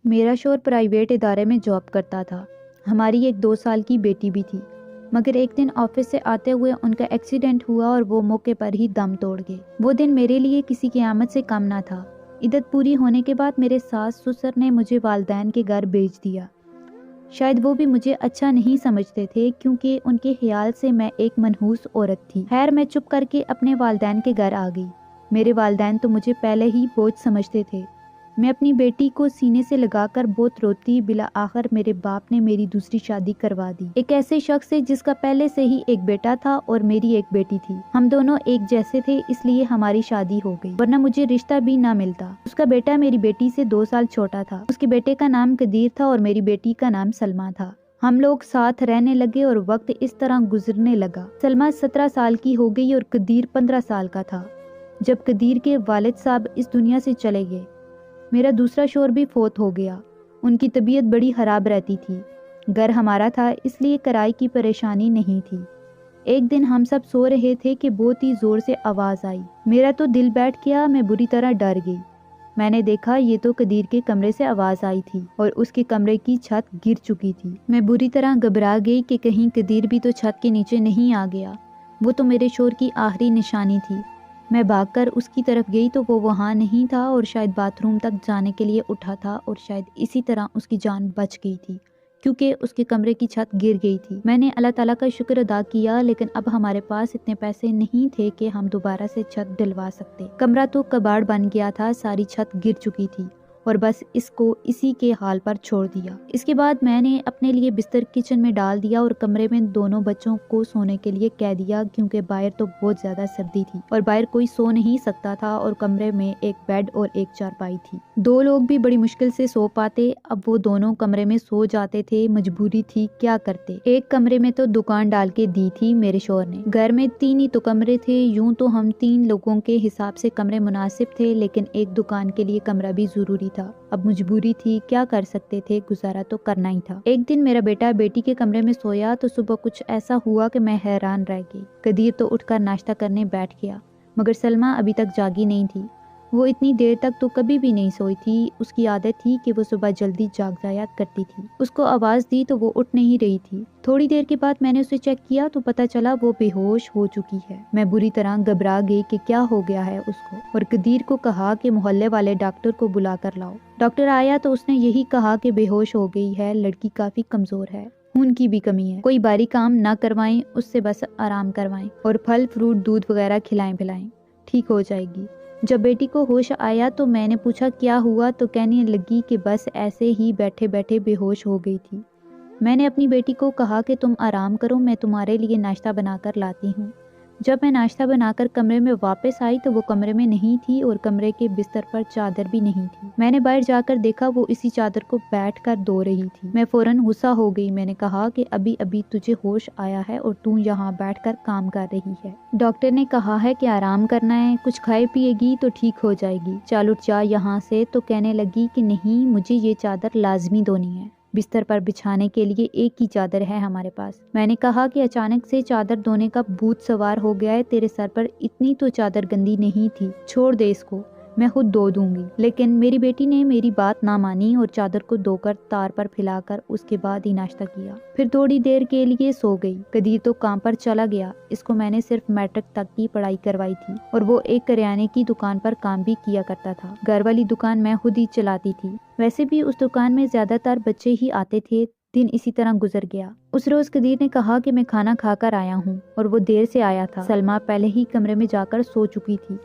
میرا شوہر پرائیویٹ ادارے میں جاب کرتا تھا۔ ہماری ایک 2 سال کی بیٹی بھی تھی، مگر ایک دن آفس سے آتے ہوئے ان کا ایکسیڈنٹ ہوا اور وہ موقع پر ہی دم توڑ گئے۔ وہ دن میرے لیے کسی قیامت سے کم نہ تھا۔ عدت پوری ہونے کے بعد میرے ساس سسر نے مجھے والدین کے گھر بھیج دیا۔ شاید وہ بھی مجھے اچھا نہیں سمجھتے تھے، کیونکہ ان کے خیال سے میں ایک منحوس عورت تھی۔ خیر، میں چپ کر کے اپنے والدین کے گھر آ گئی۔ میرے والدین تو مجھے پہلے ہی بوجھ سمجھتے تھے۔ میں اپنی بیٹی کو سینے سے لگا کر بہت روتی، بالآخر میرے باپ نے میری دوسری شادی کروا دی، ایک ایسے شخص سے جس کا پہلے سے ہی ایک بیٹا تھا اور میری ایک بیٹی تھی۔ ہم دونوں ایک جیسے تھے، اس لیے ہماری شادی ہو گئی، ورنہ مجھے رشتہ بھی نہ ملتا۔ اس کا بیٹا میری بیٹی سے 2 سال چھوٹا تھا۔ اس کے بیٹے کا نام قدیر تھا اور میری بیٹی کا نام سلمیٰ تھا۔ ہم لوگ ساتھ رہنے لگے اور وقت اس طرح گزرنے لگا۔ سلمیٰ 17 سال کی ہو گئی اور قدیر 15 سال کا تھا جب قدیر کے والد صاحب اس دنیا سے چلے گئے۔ میرا دوسرا شوہر بھی فوت ہو گیا۔ ان کی طبیعت بڑی خراب رہتی تھی۔ گھر ہمارا تھا، اس لیے کرائے کی پریشانی نہیں تھی۔ ایک دن ہم سب سو رہے تھے کہ بہت ہی زور سے آواز آئی۔ میرا تو دل بیٹھ گیا، میں بری طرح ڈر گئی۔ میں نے دیکھا یہ تو قدیر کے کمرے سے آواز آئی تھی اور اس کے کمرے کی چھت گر چکی تھی۔ میں بری طرح گھبرا گئی کہ کہیں قدیر بھی تو چھت کے نیچے نہیں آ گیا۔ وہ تو میرے شوہر کی آخری نشانی تھی۔ میں بھاگ کر اس کی طرف گئی تو وہ وہاں نہیں تھا اور شاید باتھ روم تک جانے کے لیے اٹھا تھا، اور شاید اسی طرح اس کی جان بچ گئی تھی، کیونکہ اس کے کمرے کی چھت گر گئی تھی۔ میں نے اللہ تعالیٰ کا شکر ادا کیا، لیکن اب ہمارے پاس اتنے پیسے نہیں تھے کہ ہم دوبارہ سے چھت ڈلوا سکتے۔ کمرہ تو کباڑ بن گیا تھا، ساری چھت گر چکی تھی اور بس اس کو اسی کے حال پر چھوڑ دیا۔ اس کے بعد میں نے اپنے لیے بستر کچن میں ڈال دیا اور کمرے میں دونوں بچوں کو سونے کے لیے کہہ دیا، کیونکہ باہر تو بہت زیادہ سردی تھی اور باہر کوئی سو نہیں سکتا تھا، اور کمرے میں ایک بیڈ اور ایک چارپائی تھی۔ 2 لوگ بھی بڑی مشکل سے سو پاتے۔ اب وہ دونوں کمرے میں سو جاتے تھے، مجبوری تھی، کیا کرتے۔ ایک کمرے میں تو دکان ڈال کے دی تھی میرے شوہر نے۔ گھر میں 3 ہی تو کمرے تھے، یوں تو ہم 3 لوگوں کے حساب سے کمرے مناسب تھے، لیکن ایک دکان کے لیے کمرہ بھی ضروری تھا۔ اب مجبوری تھی، کیا کر سکتے تھے، گزارا تو کرنا ہی تھا۔ ایک دن میرا بیٹا بیٹی کے کمرے میں سویا تو صبح کچھ ایسا ہوا کہ میں حیران رہ گئی۔ قدیر تو اٹھ کر ناشتہ کرنے بیٹھ گیا، مگر سلمیٰ ابھی تک جاگی نہیں تھی۔ وہ اتنی دیر تک تو کبھی بھی نہیں سوئی تھی۔ اس کی عادت تھی کہ وہ صبح جلدی جاگ جایا کرتی تھی۔ اس کو آواز دی تو وہ اٹھ نہیں رہی تھی۔ تھوڑی دیر کے بعد میں نے اسے چیک کیا تو پتہ چلا وہ بے ہوش ہو چکی ہے۔ میں بری طرح گھبرا گئی کہ کیا ہو گیا ہے اس کو، اور قدیر کو کہا کہ محلے والے ڈاکٹر کو بلا کر لاؤ۔ ڈاکٹر آیا تو اس نے یہی کہا کہ بے ہوش ہو گئی ہے، لڑکی کافی کمزور ہے، خون کی بھی کمی ہے، کوئی بھاری کام نہ کروائیں، اس سے بس آرام کروائیں اور پھل فروٹ دودھ وغیرہ کھلائیں پلائیں، ٹھیک ہو جائے گی۔ جب بیٹی کو ہوش آیا تو میں نے پوچھا کیا ہوا، تو کہنے لگی کہ بس ایسے ہی بیٹھے بیٹھے بے ہوش ہو گئی تھی۔ میں نے اپنی بیٹی کو کہا کہ تم آرام کرو، میں تمہارے لیے ناشتہ بنا کر لاتی ہوں۔ جب میں ناشتہ بنا کر کمرے میں واپس آئی تو وہ کمرے میں نہیں تھی اور کمرے کے بستر پر چادر بھی نہیں تھی۔ میں نے باہر جا کر دیکھا وہ اسی چادر کو بیٹھ کر دھو رہی تھی۔ میں فوراً غصہ ہو گئی۔ میں نے کہا کہ ابھی ابھی تجھے ہوش آیا ہے اور تو یہاں بیٹھ کر کام کر رہی ہے۔ ڈاکٹر نے کہا ہے کہ آرام کرنا ہے، کچھ کھائے پیے گی تو ٹھیک ہو جائے گی، چل اٹھ جا یہاں سے۔ تو کہنے لگی کہ نہیں، مجھے یہ چادر لازمی دھونی ہے، بستر پر بچھانے کے لیے ایک ہی چادر ہے ہمارے پاس۔ میں نے کہا کہ اچانک سے چادر دھونے کا بھوت سوار ہو گیا ہے، تیرے سر پر اتنی تو چادر گندی نہیں تھی، چھوڑ دے اس کو، میں خود دھو دوں گی۔ لیکن میری بیٹی نے میری بات نہ مانی اور چادر کو دھو کر تار پر پھیلا کر اس کے بعد ہی ناشتہ کیا، پھر تھوڑی دیر کے لیے سو گئی۔ قدیر تو کام پر چلا گیا، اس کو میں نے صرف میٹرک تک کی پڑھائی کروائی تھی اور وہ ایک کریانے کی دکان پر کام بھی کیا کرتا تھا۔ گھر والی دکان میں خود ہی چلاتی تھی، ویسے بھی اس دکان میں زیادہ تر بچے ہی آتے تھے۔ دن اسی طرح گزر گیا۔ اس روز قدیر نے کہا کہ میں کھانا کھا کر آیا ہوں، اور وہ دیر سے آیا تھا۔ سلمیٰ پہلے ہی کمرے میں جا کر سو چکی تھی،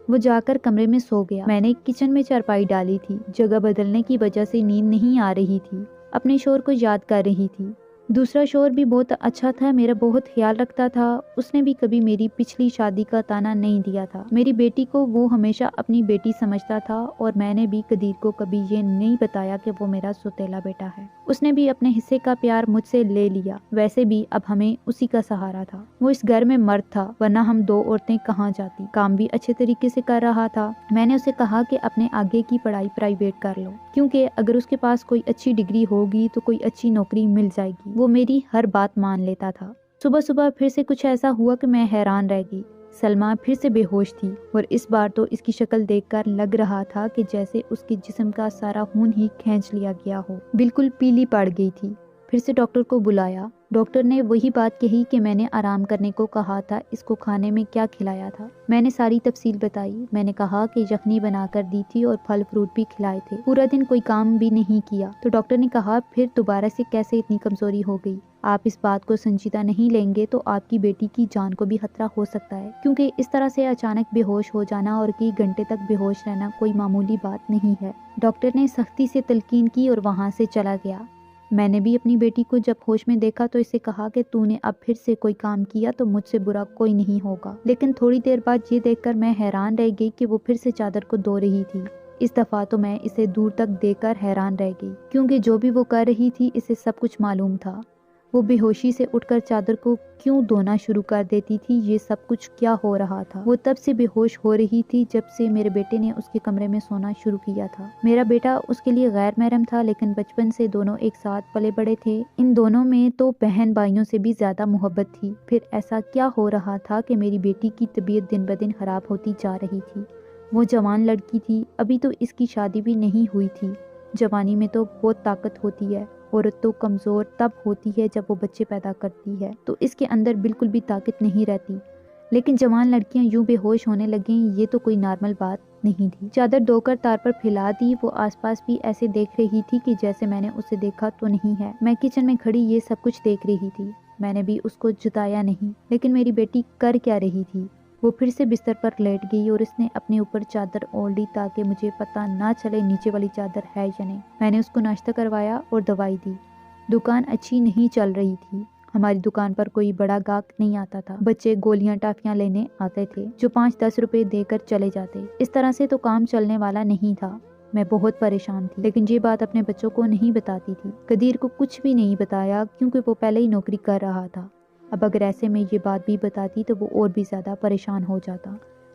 وہ جا کر کمرے میں سو گیا۔ میں نے کچن میں چارپائی ڈالی تھی، جگہ بدلنے کی وجہ سے نیند نہیں آ رہی تھی، اپنے شوہر کو یاد کر رہی تھی۔ دوسرا شوہر بھی بہت اچھا تھا، میرا بہت خیال رکھتا تھا، اس نے بھی کبھی میری پچھلی شادی کا تانا نہیں دیا تھا۔ میری بیٹی کو وہ ہمیشہ اپنی بیٹی سمجھتا تھا، اور میں نے بھی قدیر کو کبھی یہ نہیں بتایا کہ وہ میرا سوتیلا بیٹا ہے۔ اس نے بھی اپنے حصے کا پیار مجھ سے لے لیا، ویسے بھی اب ہمیں اسی کا سہارا تھا۔ وہ اس گھر میں مرد تھا، ورنہ ہم 2 عورتیں کہاں جاتی۔ کام بھی اچھے طریقے سے کر رہا تھا۔ میں نے اسے کہا کہ اپنے آگے کی پڑھائی پرائیویٹ کر لو، کیونکہ اگر اس کے پاس کوئی اچھی ڈگری ہوگی تو کوئی اچھی نوکری مل جائے گی۔ وہ میری ہر بات مان لیتا تھا۔ صبح صبح پھر سے کچھ ایسا ہوا کہ میں حیران رہ گئی۔ سلما پھر سے بے ہوش تھی اور اس بار تو اس کی شکل دیکھ کر لگ رہا تھا کہ جیسے اس کے جسم کا سارا خون ہی کھینچ لیا گیا ہو، بالکل پیلی پڑ گئی تھی۔ پھر سے ڈاکٹر کو بلایا۔ ڈاکٹر نے وہی بات کہی کہ میں نے آرام کرنے کو کہا تھا، اس کو کھانے میں کیا کھلایا تھا۔ میں نے ساری تفصیل بتائی۔ میں نے کہا کہ یخنی بنا کر دی تھی اور پھل فروٹ بھی کھلائے تھے، پورا دن کوئی کام بھی نہیں کیا۔ تو ڈاکٹر نے کہا پھر دوبارہ سے کیسے اتنی کمزوری ہو گئی؟ آپ اس بات کو سنجیدہ نہیں لیں گے تو آپ کی بیٹی کی جان کو بھی خطرہ ہو سکتا ہے، کیونکہ اس طرح سے اچانک بے ہوش ہو جانا اور کئی گھنٹے تک بے ہوش رہنا کوئی معمولی بات نہیں ہے۔ ڈاکٹر نے سختی سے تلقین کی اور وہاں سے چلا گیا۔ میں نے بھی اپنی بیٹی کو جب ہوش میں دیکھا تو اسے کہا کہ تو نے اب پھر سے کوئی کام کیا تو مجھ سے برا کوئی نہیں ہوگا، لیکن تھوڑی دیر بعد یہ دیکھ کر میں حیران رہ گئی کہ وہ پھر سے چادر کو دھو رہی تھی۔ اس دفعہ تو میں اسے دور تک دیکھ کر حیران رہ گئی، کیونکہ جو بھی وہ کر رہی تھی اسے سب کچھ معلوم تھا۔ وہ بے ہوشی سے اٹھ کر چادر کو کیوں دھونا شروع کر دیتی تھی، یہ سب کچھ کیا ہو رہا تھا۔ وہ تب سے بے ہوش ہو رہی تھی جب سے میرے بیٹے نے اس کے کمرے میں سونا شروع کیا تھا۔ میرا بیٹا اس کے لیے غیر محرم تھا، لیکن بچپن سے دونوں ایک ساتھ پلے بڑے تھے۔ ان دونوں میں تو بہن بھائیوں سے بھی زیادہ محبت تھی۔ پھر ایسا کیا ہو رہا تھا کہ میری بیٹی کی طبیعت دن بدن خراب ہوتی جا رہی تھی؟ وہ جوان لڑکی تھی، ابھی تو اس کی شادی بھی نہیں ہوئی تھی۔ جوانی میں تو بہت طاقت ہوتی ہے، عورت تو کمزور تب ہوتی ہے جب وہ بچے پیدا کرتی ہے، تو اس کے اندر بالکل بھی طاقت نہیں رہتی، لیکن جوان لڑکیاں یوں بے ہوش ہونے لگیں یہ تو کوئی نارمل بات نہیں تھی۔ چادر دھو کر تار پر پھیلا دی۔ وہ آس پاس بھی ایسے دیکھ رہی تھی کہ جیسے میں نے اسے دیکھا تو نہیں ہے۔ میں کچن میں کھڑی یہ سب کچھ دیکھ رہی تھی۔ میں نے بھی اس کو جتایا نہیں، لیکن میری بیٹی کر کیا رہی تھی؟ وہ پھر سے بستر پر لیٹ گئی اور اس نے اپنے اوپر چادر اوڑھ لی تاکہ مجھے پتہ نہ چلے نیچے والی چادر ہے یا نہیں۔ میں نے اس کو ناشتہ کروایا اور دوائی دی۔ دکان اچھی نہیں چل رہی تھی۔ ہماری دکان پر کوئی بڑا گاہک نہیں آتا تھا۔ بچے گولیاں ٹافیاں لینے آتے تھے جو 5-10 روپے دے کر چلے جاتے۔ اس طرح سے تو کام چلنے والا نہیں تھا۔ میں بہت پریشان تھی، لیکن یہ بات اپنے بچوں کو نہیں بتاتی تھی۔ قدیر کو کچھ بھی نہیں بتایا کیونکہ وہ پہلے ہی نوکری کر رہا تھا۔ اب اگر ایسے میں یہ بات بھی بتاتی تو وہ اور بھی زیادہ پریشان ہو جاتا،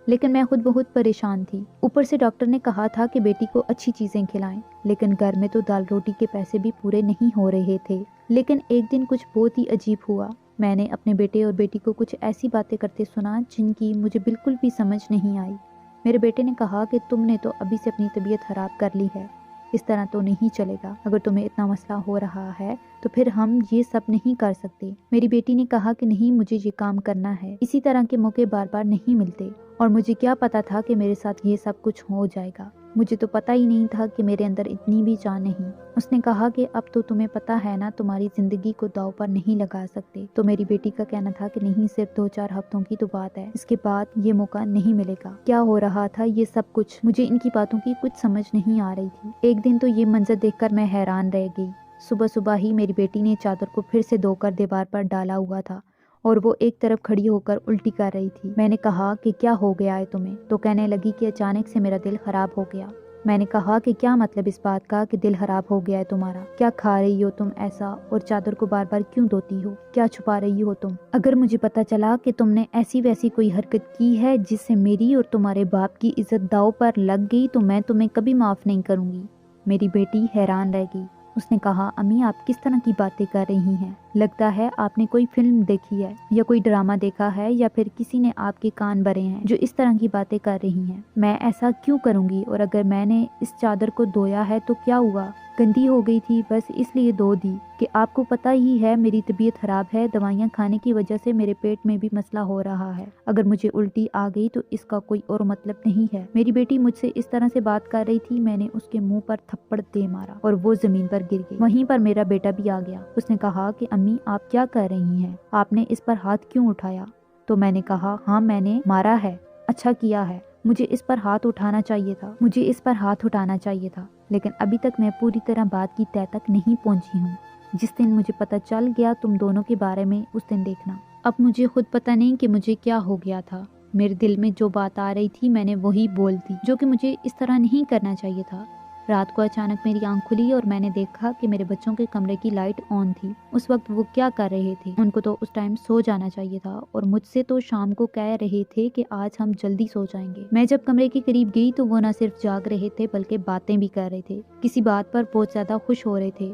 لیکن میں خود بہت پریشان تھی۔ اوپر سے ڈاکٹر نے کہا تھا کہ بیٹی کو اچھی چیزیں کھلائیں، لیکن گھر میں تو دال روٹی کے پیسے بھی پورے نہیں ہو رہے تھے۔ لیکن ایک دن کچھ بہت ہی عجیب ہوا۔ میں نے اپنے بیٹے اور بیٹی کو کچھ ایسی باتیں کرتے سنا جن کی مجھے بالکل بھی سمجھ نہیں آئی۔ میرے بیٹے نے کہا کہ تم نے تو ابھی سے اپنی طبیعت خراب کر لی ہے، اس طرح تو نہیں چلے گا۔ اگر تمہیں اتنا مسئلہ ہو رہا ہے تو پھر ہم یہ سب نہیں کر سکتے۔ میری بیٹی نے کہا کہ نہیں، مجھے یہ کام کرنا ہے، اسی طرح کے موقع بار بار نہیں ملتے، اور مجھے کیا پتا تھا کہ میرے ساتھ یہ سب کچھ ہو جائے گا۔ مجھے تو پتہ ہی نہیں تھا کہ میرے اندر اتنی بھی جان نہیں۔ اس نے کہا کہ اب تو تمہیں پتہ ہے نا، تمہاری زندگی کو داؤ پر نہیں لگا سکتے۔ تو میری بیٹی کا کہنا تھا کہ نہیں، صرف 2-4 ہفتوں کی تو بات ہے، اس کے بعد یہ موقع نہیں ملے گا۔ کیا ہو رہا تھا یہ سب کچھ؟ مجھے ان کی باتوں کی کچھ سمجھ نہیں آ رہی تھی۔ ایک دن تو یہ منظر دیکھ کر میں حیران رہ گئی۔ صبح صبح ہی میری بیٹی نے چادر کو پھر سے دھو کر دیوار پر ڈالا ہوا تھا اور وہ ایک طرف کھڑی ہو کر الٹی کر رہی تھی۔ میں نے کہا کہ کیا ہو گیا ہے تمہیں؟ تو کہنے لگی کہ اچانک سے میرا دل خراب ہو گیا۔ میں نے کہا کہ کیا مطلب اس بات کا کہ دل خراب ہو گیا ہے تمہارا؟ کیا کھا رہی ہو تم ایسا، اور چادر کو بار بار کیوں دھوتی ہو؟ کیا چھپا رہی ہو تم؟ اگر مجھے پتا چلا کہ تم نے ایسی ویسی کوئی حرکت کی ہے جس سے میری اور تمہارے باپ کی عزت داؤ پر لگ گئی تو میں تمہیں کبھی معاف نہیں کروں گی۔ میری بیٹی حیران رہ گئی۔ اس نے کہا امی آپ کس طرح کی باتیں کر رہی ہیں؟ لگتا ہے آپ نے کوئی فلم دیکھی ہے یا کوئی ڈرامہ دیکھا ہے، یا پھر کسی نے آپ کے کان بھرے ہیں جو اس طرح کی باتیں کر رہی ہیں۔ میں ایسا کیوں کروں گی؟ اور اگر میں نے اس چادر کو دھویا ہے تو کیا ہوا؟ گندی ہو گئی تھی، بس اس لیے دھو دی۔ کہ آپ کو پتہ ہی ہے میری طبیعت خراب ہے، دوائیاں کھانے کی وجہ سے میرے پیٹ میں بھی مسئلہ ہو رہا ہے۔ اگر مجھے الٹی آ گئی تو اس کا کوئی اور مطلب نہیں ہے۔ میری بیٹی مجھ سے اس طرح سے بات کر رہی تھی، میں نے اس کے منہ پر تھپڑ دے مارا اور وہ زمین پر گر گئی۔ وہیں پر میرا بیٹا بھی آ گیا۔ اس نے کہا کہ امی آپ کیا کر رہی ہیں؟ آپ نے اس پر ہاتھ کیوں اٹھایا؟ تو میں نے کہا ہاں میں نے مارا ہے۔ اچھا کیا ہے، مجھے اس پر ہاتھ اٹھانا چاہیے تھا، مجھے اس پر ہاتھ اٹھانا چاہیے تھا، لیکن ابھی تک میں پوری طرح بات کی تہہ تک نہیں پہنچی ہوں۔ جس دن مجھے پتہ چل گیا تم دونوں کے بارے میں، اس دن دیکھنا۔ اب مجھے خود پتہ نہیں کہ مجھے کیا ہو گیا تھا۔ میرے دل میں جو بات آ رہی تھی میں نے وہی بول دی، جو کہ مجھے اس طرح نہیں کرنا چاہیے تھا۔ رات کو اچانک میری آنکھ کھلی اور میں نے دیکھا کہ میرے بچوں کے کمرے کی لائٹ آن تھی۔ اس وقت وہ کیا کر رہے تھے؟ ان کو تو اس ٹائم سو جانا چاہیے تھا، اور مجھ سے تو شام کو کہہ رہے تھے کہ آج ہم جلدی سو جائیں گے۔ میں جب کمرے کے قریب گئی تو وہ نہ صرف جاگ رہے تھے بلکہ باتیں بھی کر رہے تھے، کسی بات پر بہت زیادہ خوش ہو رہے تھے۔